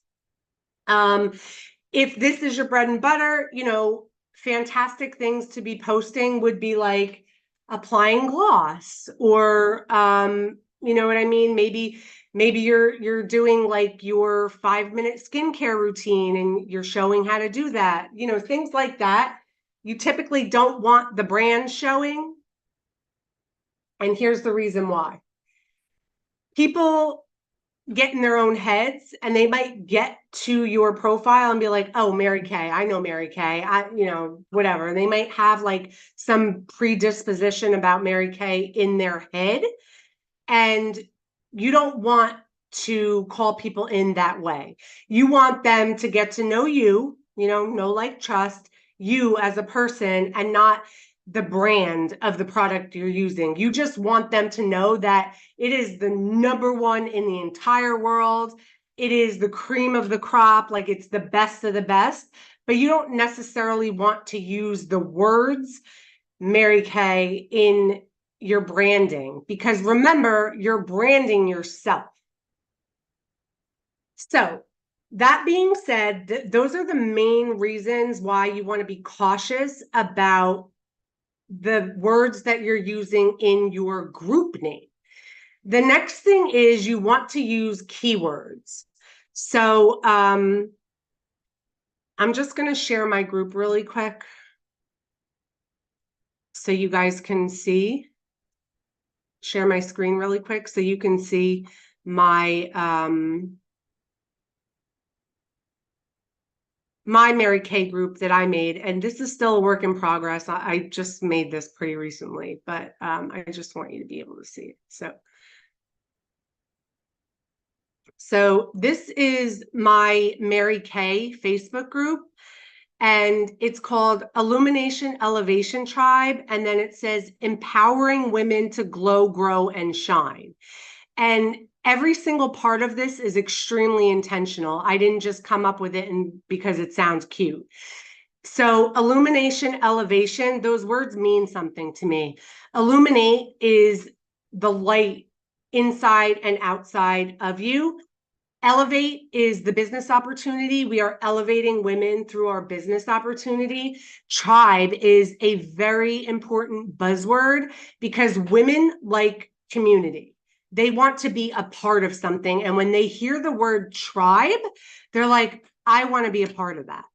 Speaker 6: If this is your bread and butter, you know, fantastic things to be posting would be like applying gloss, or you know what I mean? Maybe you're doing like your 5-minute skincare routine and you're showing how to do that. You know, things like that. You typically don't want the brand showing. And here's the reason why. People get in their own heads and they might get to your profile and be like, oh, Mary Kay, I know Mary Kay, you know, whatever. They might have like some predisposition about Mary Kay in their head. And you don't want to call people in that way. You want them to get to know you, know, like, trust you as a person and not the brand of the product you're using. You just want them to know that it is the #1 in the entire world. It is the cream of the crop, like it's the best of the best, but you don't necessarily want to use the words Mary Kay in your branding, because remember, you're branding yourself. So that being said, those are the main reasons why you want to be cautious about the words that you're using in your group name. The next thing is you want to use keywords. So I'm just going to share my group really quick so you guys can see. Share my screen really quick so you can see my my Mary Kay group that I made, and this is still a work in progress. I just made this pretty recently, but I just want you to be able to see it. So this is my Mary Kay Facebook group, and it's called Illumination Elevation Tribe, and then it says empowering women to glow, grow, and shine. And every single part of this is extremely intentional. I didn't just come up with it because it sounds cute. So illumination, elevation, those words mean something to me. Illuminate is the light inside and outside of you. Elevate is the business opportunity. We are elevating women through our business opportunity. Tribe is a very important buzzword because women like community. They want to be a part of something. And when they hear the word tribe, they're like, I want to be a part of that.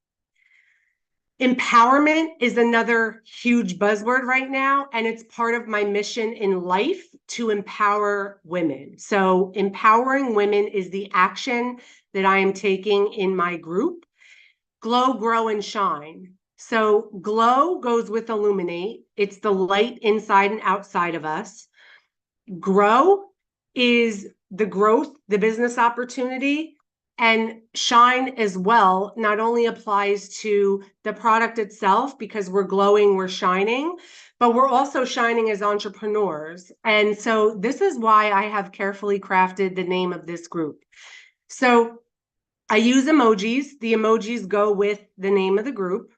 Speaker 6: Empowerment is another huge buzzword right now, and it's part of my mission in life to empower women. So empowering women is the action that I am taking in my group. Glow, grow, and shine. So glow goes with illuminate. It's the light inside and outside of us. Grow is the growth, the business opportunity. And shine as well not only applies to the product itself, because we're glowing, we're shining, but we're also shining as entrepreneurs. And so this is why I have carefully crafted the name of this group. So I use emojis. The emojis go with the name of the group,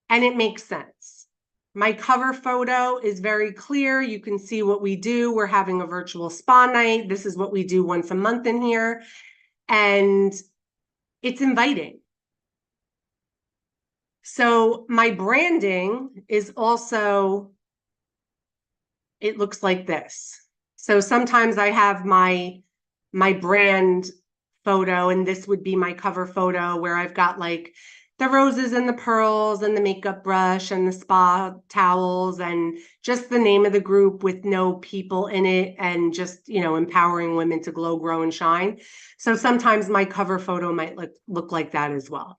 Speaker 6: and it makes sense. My cover photo is very clear. You can see what we do. We're having a virtual spa night. This is what we do once a month in here. And it's inviting. So my branding is also, it looks like this. So sometimes I have my brand photo, and this would be my cover photo where I've got like the roses and the pearls and the makeup brush and the spa towels and just the name of the group with no people in it, and just, you know, empowering women to glow, grow, and shine. So sometimes my cover photo might look like that as well.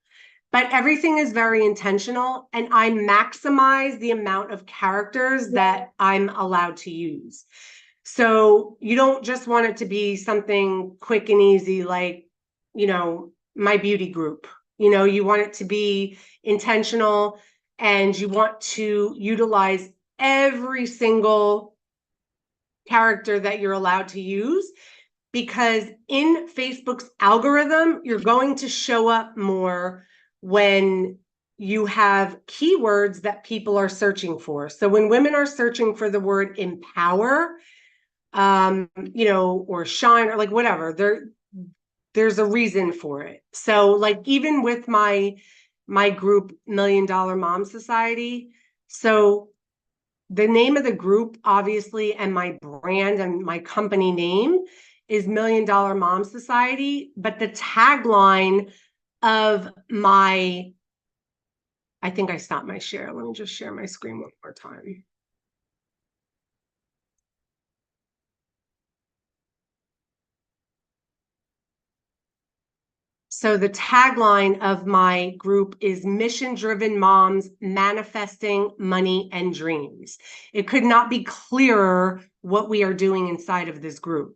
Speaker 6: But everything is very intentional, and I maximize the amount of characters that I'm allowed to use. So you don't just want it to be something quick and easy, like, you know, my beauty group. You know, you want it to be intentional, and you want to utilize every single character that you're allowed to use, because in Facebook's algorithm, you're going to show up more when you have keywords that people are searching for. So when women are searching for the word empower, you know, or shine, or like whatever, there's a reason for it. So like even with my group, $1 Million Mom Society, so the name of the group, obviously, and my brand and my company name is $1 Million Mom Society, but the tagline of my, I think I stopped my share. Let me just share my screen one more time. So the tagline of my group is Mission-Driven Moms Manifesting Money and Dreams. It could not be clearer what we are doing inside of this group.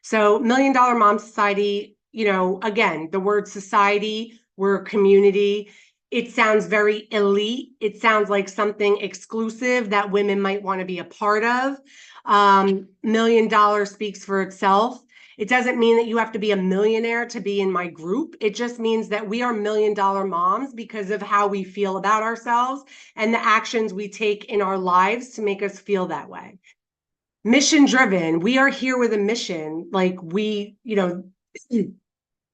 Speaker 6: So $1 Million Mom Society, you know, again, the word society, we're a community. It sounds very elite. It sounds like something exclusive that women might want to be a part of. $1 million speaks for itself. It doesn't mean that you have to be a millionaire to be in my group. It just means that we are $1 million moms because of how we feel about ourselves and the actions we take in our lives to make us feel that way. Mission driven, we are here with a mission. Like we, you know,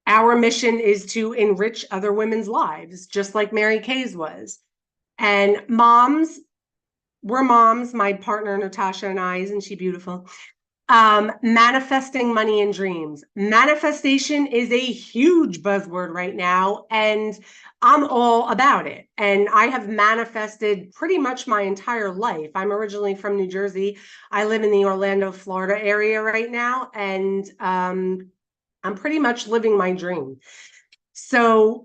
Speaker 6: our mission is to enrich other women's lives, just like Mary Kay's was. And moms, we're moms, my partner Natasha and I, isn't she beautiful? Manifesting money and dreams. Manifestation is a huge buzzword right now, and I'm all about it. And I have manifested pretty much my entire life. I'm originally from New Jersey. I live in the Orlando, Florida area right now, and I'm pretty much living my dream. So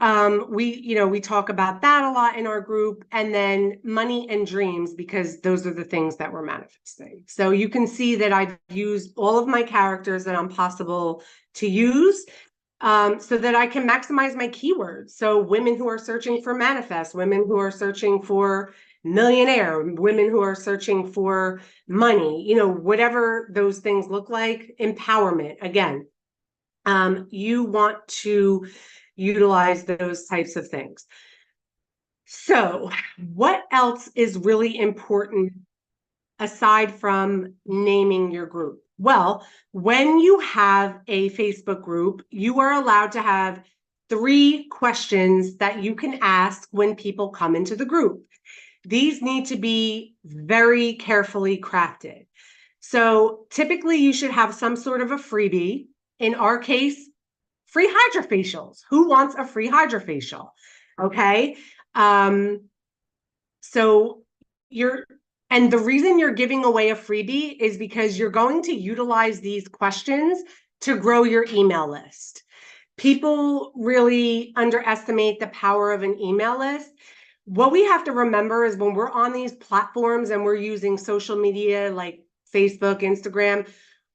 Speaker 6: we talk about that a lot in our group, and then money and dreams, because those are the things that we're manifesting. So you can see that I've used all of my characters that I'm possible to use, so that I can maximize my keywords. So women who are searching for manifest, women who are searching for millionaire, women who are searching for money, you know, whatever those things look like, empowerment, again. You want to utilize those types of things. So what else is really important aside from naming your group? Well, when you have a Facebook group, you are allowed to have 3 questions that you can ask when people come into the group. These need to be very carefully crafted. So typically you should have some sort of a freebie. In our case, free hydrofacials. Who wants a free hydrofacial? Okay. So and the reason you're giving away a freebie is because you're going to utilize these questions to grow your email list. People really underestimate the power of an email list. What we have to remember is when we're on these platforms and we're using social media like Facebook, Instagram,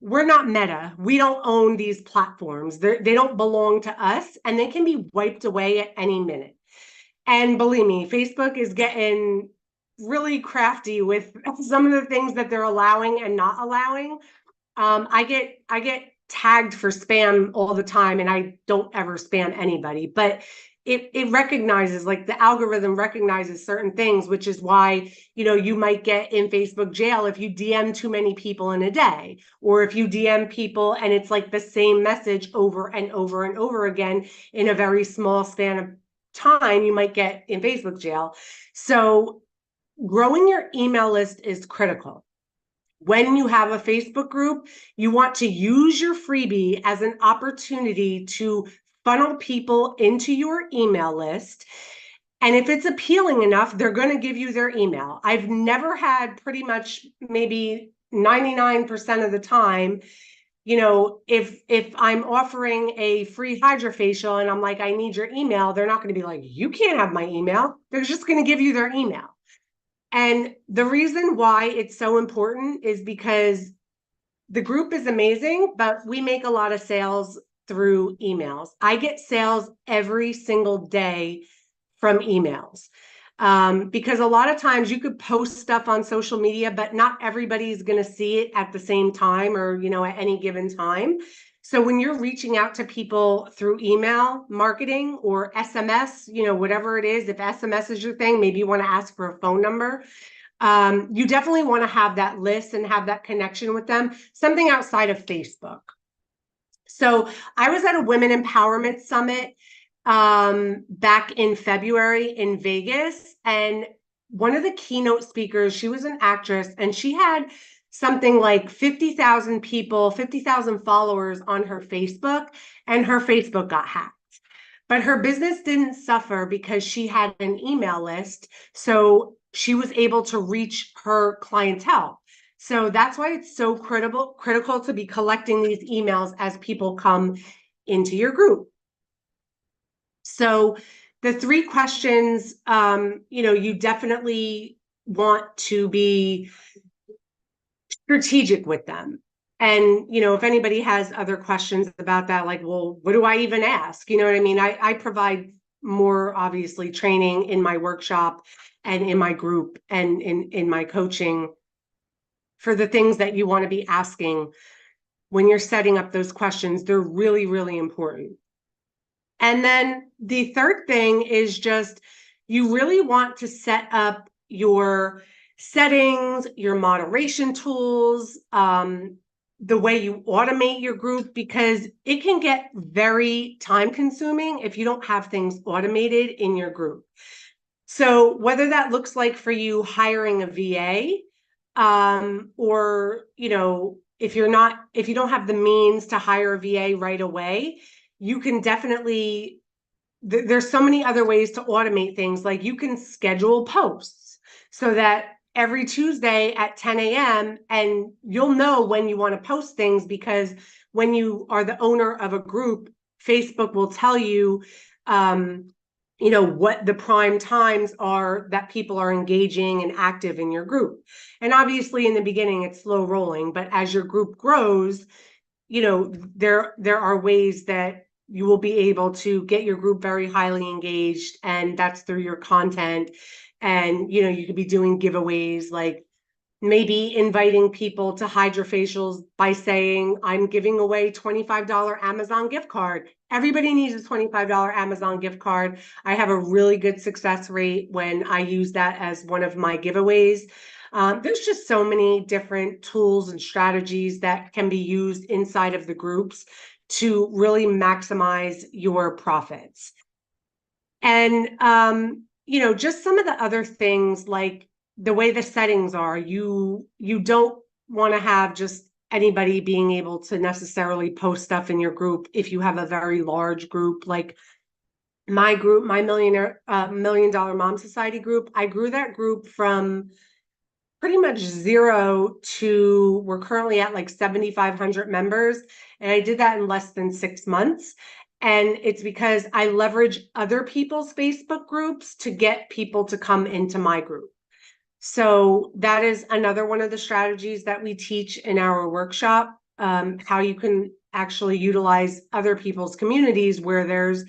Speaker 6: we're not Meta. We don't own these platforms. They don't belong to us, and they can be wiped away at any minute. And believe me, Facebook is getting really crafty with some of the things that they're allowing and not allowing. I get tagged for spam all the time, and I don't ever spam anybody. But it recognizes, like the algorithm recognizes certain things, which is why, you know, you might get in Facebook jail if you DM too many people in a day, or if you DM people and it's like the same message over and over and over again in a very small span of time, you might get in Facebook jail. So growing your email list is critical. When you have a Facebook group, you want to use your freebie as an opportunity to funnel people into your email list. And if it's appealing enough, they're going to give you their email. I've never had, pretty much maybe 99% of the time, you know, if I'm offering a free hydrofacial and I'm like, I need your email, they're not going to be like, you can't have my email. They're just going to give you their email. And the reason why it's so important is because the group is amazing, but we make a lot of sales through emails. I get sales every single day from emails. Because a lot of times you could post stuff on social media, but not everybody's going to see it at the same time or, you know, at any given time. So when you're reaching out to people through email marketing or SMS, you know, whatever it is, if SMS is your thing, maybe you want to ask for a phone number. You definitely want to have that list and have that connection with them, something outside of Facebook. So I was at a women empowerment summit back in February in Vegas, and one of the keynote speakers, she was an actress, and she had something like 50,000 people, 50,000 followers on her Facebook, and her Facebook got hacked. But her business didn't suffer because she had an email list, so she was able to reach her clientele. So that's why it's so critical to be collecting these emails as people come into your group. So the 3 questions, you know, you definitely want to be strategic with them. And, you know, if anybody has other questions about that, like, well, what do I even ask? You know what I mean? I provide more, obviously, training in my workshop and in my group and in my coaching for the things that you want to be asking when you're setting up those questions. They're really, really important. And then the third thing is just, you really want to set up your settings, your moderation tools, the way you automate your group, because it can get very time consuming if you don't have things automated in your group. So whether that looks like for you hiring a VA, or, you know, if you don't have the means to hire a VA right away, you can definitely, there's so many other ways to automate things. Like you can schedule posts so that every Tuesday at 10 a.m. and you'll know when you want to post things, because when you are the owner of a group, Facebook will tell you, you know, what the prime times are that people are engaging and active in your group. And obviously in the beginning, it's slow rolling, but as your group grows, you know, there are ways that you will be able to get your group very highly engaged, and that's through your content. And, you know, you could be doing giveaways, like maybe inviting people to hydrofacials by saying, I'm giving away $25 Amazon gift card. Everybody needs a $25 Amazon gift card. I have a really good success rate when I use that as one of my giveaways. There's just so many different tools and strategies that can be used inside of the groups to really maximize your profits. And, you know, just some of the other things, like the way the settings are, you don't want to have just anybody being able to necessarily post stuff in your group. If you have a very large group, like my group, my $1 Million Mom Society group, I grew that group from pretty much 0 to, we're currently at like 7,500 members. And I did that in less than 6 months. And it's because I leverage other people's Facebook groups to get people to come into my group. So that is another one of the strategies that we teach in our workshop, how you can actually utilize other people's communities where there's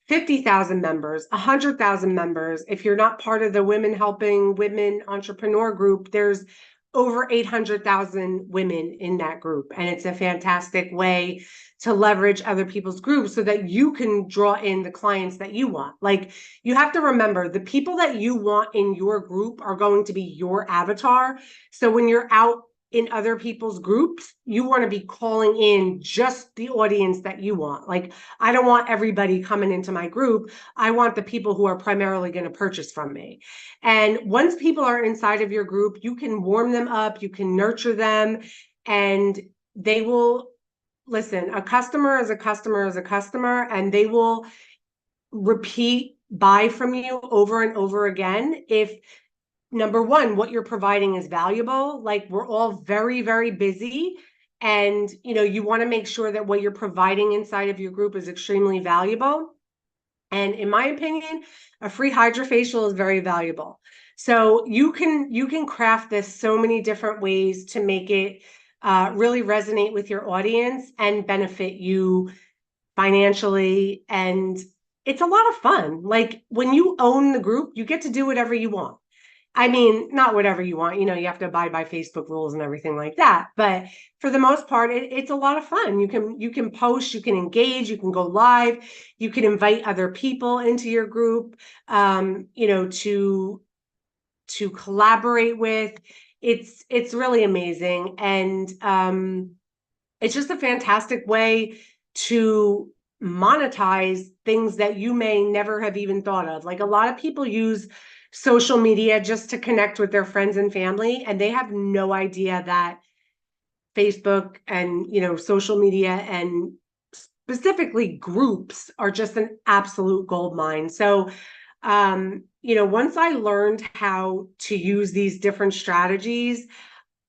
Speaker 6: 50,000 members, 100,000 members. If you're not part of the Women Helping Women Entrepreneur group, there's over 800,000 women in that group. And it's a fantastic way to leverage other people's groups so that you can draw in the clients that you want. Like, you have to remember, the people that you want in your group are going to be your avatar. So when you're out in other people's groups, you want to be calling in just the audience that you want. Like, I don't want everybody coming into my group. I want the people who are primarily going to purchase from me. And once people are inside of your group, you can warm them up, you can nurture them, and they will listen. A customer is a customer is a customer, and they will repeat buy from you over and over again if, number one, what you're providing is valuable. Like, we're all very, very busy. And, you want to make sure that what you're providing inside of your group is extremely valuable. And in my opinion, a free hydrofacial is very valuable. So you can craft this so many different ways to make it really resonate with your audience and benefit you financially. And it's a lot of fun. Like, when you own the group, you get to do whatever you want. I mean, not whatever you want, you have to abide by Facebook rules and everything like that. But for the most part, it's a lot of fun. You can post, you can engage, you can go live, you can invite other people into your group, to collaborate with. It's really amazing. And it's just a fantastic way to monetize things that you may never have even thought of. Like, a lot of people use social media just to connect with their friends and family, and they have no idea that Facebook and, social media and specifically groups are just an absolute gold mine. So, once I learned how to use these different strategies,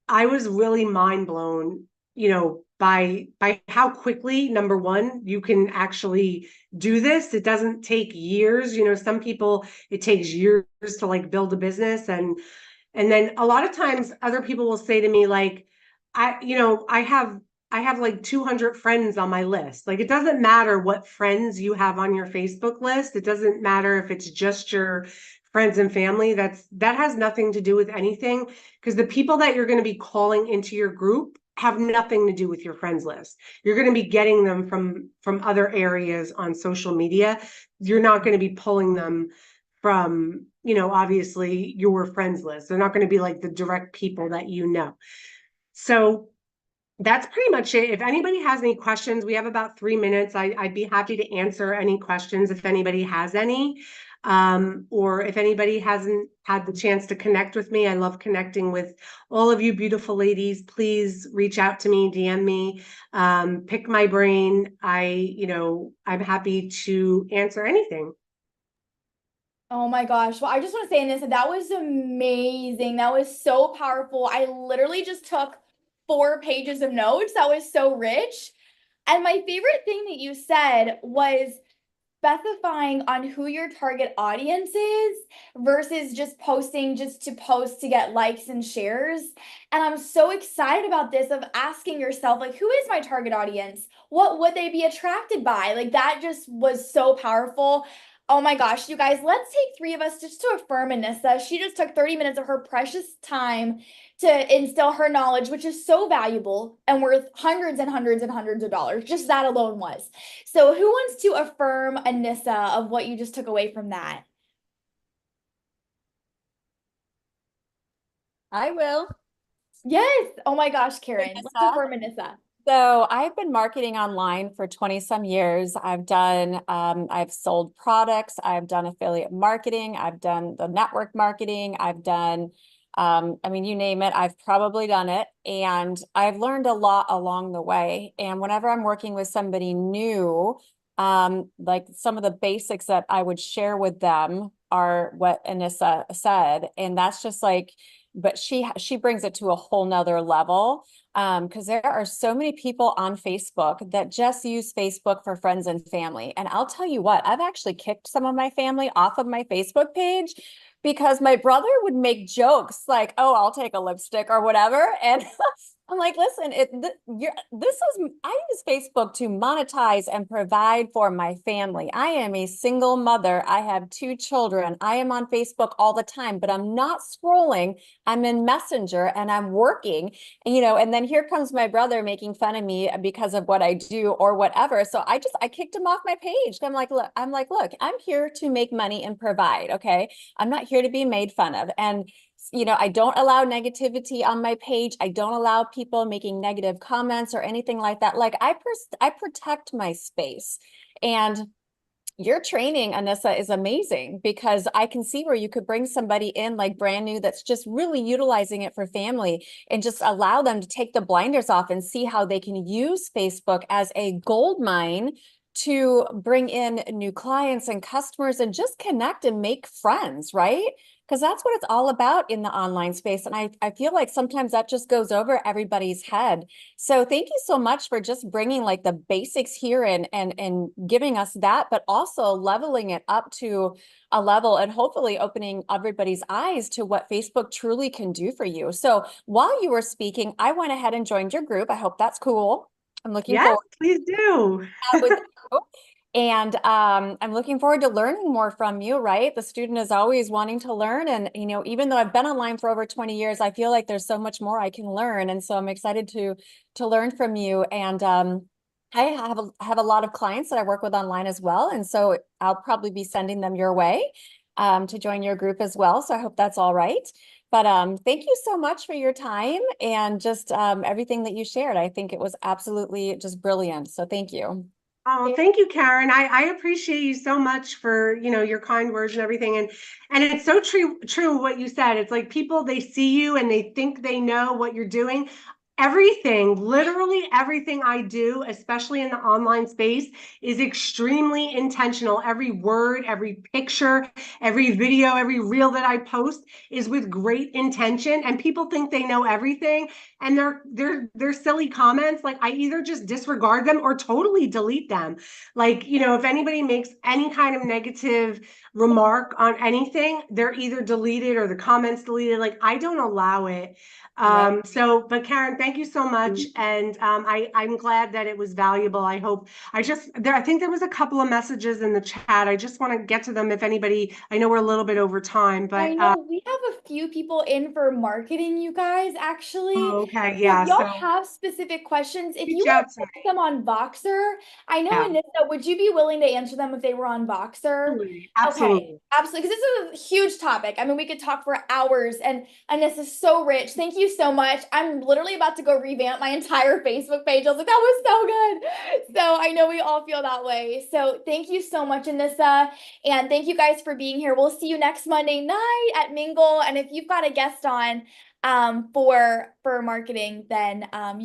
Speaker 6: I was really mind blown, by how quickly, number one, you can actually do this. It doesn't take years. Some people, it takes years to like build a business. And then a lot of times other people will say to me, like, I have like 200 friends on my list. Like, it doesn't matter what friends you have on your Facebook list. It doesn't matter if it's just your friends and family. That has nothing to do with anything, because the people that you're going to be calling into your group have nothing to do with your friends list. You're going to be getting them from other areas on social media. You're not going to be pulling them from, obviously your friends list. They're not going to be like the direct people that you know. So that's pretty much it. If anybody has any questions, we have about 3 minutes. I'd be happy to answer any questions if anybody has any. Or if anybody hasn't had the chance to connect with me, I love connecting with all of you beautiful ladies. Please reach out to me, DM me, pick my brain. I'm happy to answer anything.
Speaker 1: Oh my gosh. Well, I just want to say, Anissa, that was amazing. That was so powerful. I literally just took 4 pages of notes. That was so rich. And my favorite thing that you said was specifying on who your target audience is versus just posting just to post to get likes and shares. And I'm so excited about this, of asking yourself, like, who is my target audience? What would they be attracted by? Like, that just was so powerful. Oh my gosh, you guys, let's take 3 of us just to affirm Anissa. She just took 30 minutes of her precious time to instill her knowledge, which is so valuable and worth hundreds and hundreds and hundreds of dollars. Just that alone was. So who wants to affirm Anissa of what you just took away from that?
Speaker 5: I will.
Speaker 1: Yes. Oh my gosh, Karen. Let's
Speaker 5: Anissa?
Speaker 1: affirm Anissa.
Speaker 5: So I've been marketing online for 20 some years. I've sold products, I've done affiliate marketing, I've done the network marketing, I've done, you name it, I've probably done it. And I've learned a lot along the way. And whenever I'm working with somebody new, like some of the basics that I would share with them are what Anissa said. And that's just like, but she brings it to a whole nother level. Because there are so many people on Facebook that just use Facebook for friends and family. And I'll tell you what, I've actually kicked some of my family off of my Facebook page because my brother would make jokes like, oh, I'll take a lipstick or whatever. And I'm like, listen, I use Facebook to monetize and provide for my family. I am a single mother. I have 2 children. I am on Facebook all the time, but I'm not scrolling. I'm in Messenger and I'm working, and then here comes my brother making fun of me because of what I do or whatever. So I kicked him off my page. I'm like, look, I'm here to make money and provide. Okay. I'm not here to be made fun of. And I don't allow negativity on my page. I don't allow people making negative comments or anything like that. Like I protect my space. And your training, Anissa, is amazing because I can see where you could bring somebody in like brand new that's just really utilizing it for family and just allow them to take the blinders off and see how they can use Facebook as a gold mine to bring in new clients and customers and just connect and make friends, right? Because that's what it's all about in the online space. And I feel like sometimes that just goes over everybody's head. So thank you so much for just bringing like the basics here and giving us that, but also leveling it up to a level and hopefully opening everybody's eyes to what Facebook truly can do for you. So while you were speaking, I went ahead and joined your group. I hope that's cool. I'm looking
Speaker 6: Yes,
Speaker 5: forward
Speaker 6: please do.
Speaker 5: to that with you. And I'm looking forward to learning more from you, right? The student is always wanting to learn. And, even though I've been online for over 20 years, I feel like there's so much more I can learn. And so I'm excited to learn from you. And I have a lot of clients that I work with online as well. And so I'll probably be sending them your way to join your group as well. So I hope that's all right. But thank you so much for your time and just everything that you shared. I think it was absolutely just brilliant. So thank you.
Speaker 6: Oh, thank you, Karen. I appreciate you so much for, your kind words and everything. And it's so true what you said. It's like people, they see you and they think they know what you're doing. Everything, literally everything I do, especially in the online space, is extremely intentional. Every word, every picture, every video, every reel that I post is with great intention. And people think they know everything. And they're silly comments. Like I either just disregard them or totally delete them. Like, if anybody makes any kind of negative remark on anything, they're either deleted or the comments deleted. Like I don't allow it.
Speaker 5: Right.
Speaker 6: But Karen, thank you so much. And I'm glad that it was valuable. I think there was a couple of messages in the chat. I just want to get to them if anybody, I know we're a little bit over time, but
Speaker 1: I know we have a few people in for marketing, you guys, actually.
Speaker 6: okay,
Speaker 1: So
Speaker 6: yeah.
Speaker 1: if y'all
Speaker 6: So
Speaker 1: have specific questions, if you
Speaker 6: reach
Speaker 1: want
Speaker 6: out
Speaker 1: to
Speaker 6: to me.
Speaker 1: put them on Voxer, I know
Speaker 6: Yeah,
Speaker 1: Anissa, would you be willing to answer them if they were on Voxer?
Speaker 6: absolutely.
Speaker 1: Okay,
Speaker 6: Absolutely.
Speaker 1: absolutely. Because this is a huge topic. I mean, we could talk for hours, and this is so rich. Thank you so much. I'm literally about to go revamp my entire Facebook page. I was like, that was so good. So I know we all feel that way. So thank you so much, Anissa. And thank you guys for being here. We'll see you next Monday night at Mingle. And if you've got a guest on for marketing, then you